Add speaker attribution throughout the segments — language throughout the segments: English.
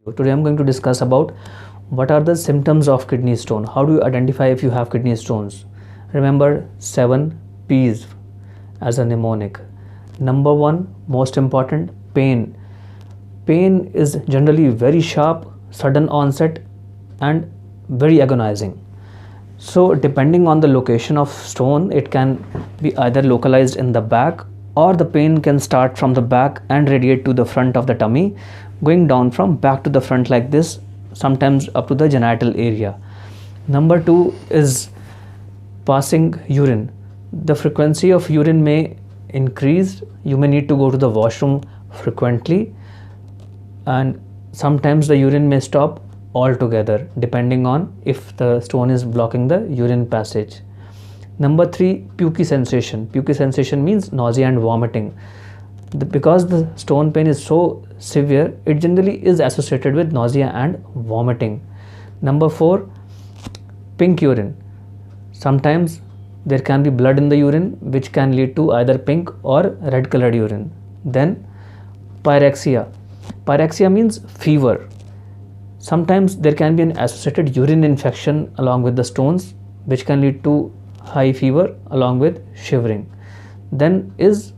Speaker 1: Today I'm going to discuss about what are the symptoms of kidney stone. How do you identify if you have kidney stones? Remember 7 P's as a mnemonic. Number 1, most important, pain. Pain is generally very sharp, sudden onset and very agonizing. So depending on the location of stone, it can be either localized in the back, or the pain can start from the back and radiate to the front of the tummy, going down from back to the front like this, sometimes up to the genital area. Number 2 is passing urine. The frequency of urine may increase. You may need to go to the washroom frequently, and sometimes the urine may stop altogether depending on if the stone is blocking the urine passage. Number 3, pukey sensation. Pukey sensation means nausea and vomiting. Because the stone pain is so severe, it generally is associated with nausea and vomiting. Number 4, pink urine. Sometimes there can be blood in the urine, which can lead to either pink or red colored urine. Then pyrexia. Pyrexia means fever. Sometimes there can be an associated urine infection along with the stones, which can lead to high fever along with shivering. Then is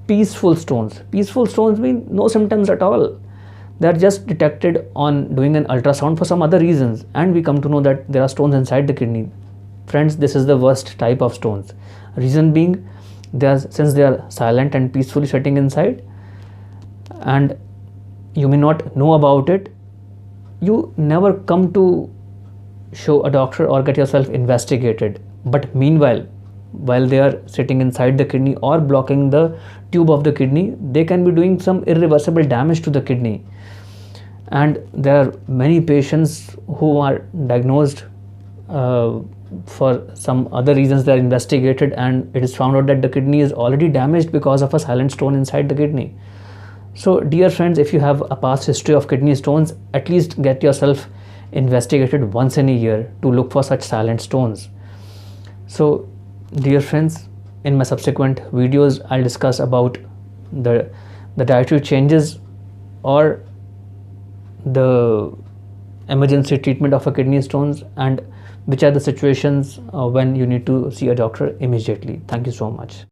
Speaker 1: peaceful stones. Peaceful stones mean no symptoms at all. They are just detected on doing an ultrasound for some other reasons, and we come to know that there are stones inside the kidney. Friends, this is the worst type of stones. Reason being, since they are silent and peacefully sitting inside, and you may not know about it, you never come to show a doctor or get yourself investigated. But meanwhile, while they are sitting inside the kidney or blocking the tube of the kidney, they can be doing some irreversible damage to the kidney. And there are many patients who are diagnosed for some other reasons. They are investigated and it is found out that the kidney is already damaged because of a silent stone inside the kidney. So dear friends, if you have a past history of kidney stones, at least get yourself investigated once in a year to look for such silent stones. So dear friends, in my subsequent videos I'll discuss about the dietary changes or the emergency treatment of a kidney stones, and which are the situations when you need to see a doctor immediately. Thank you so much.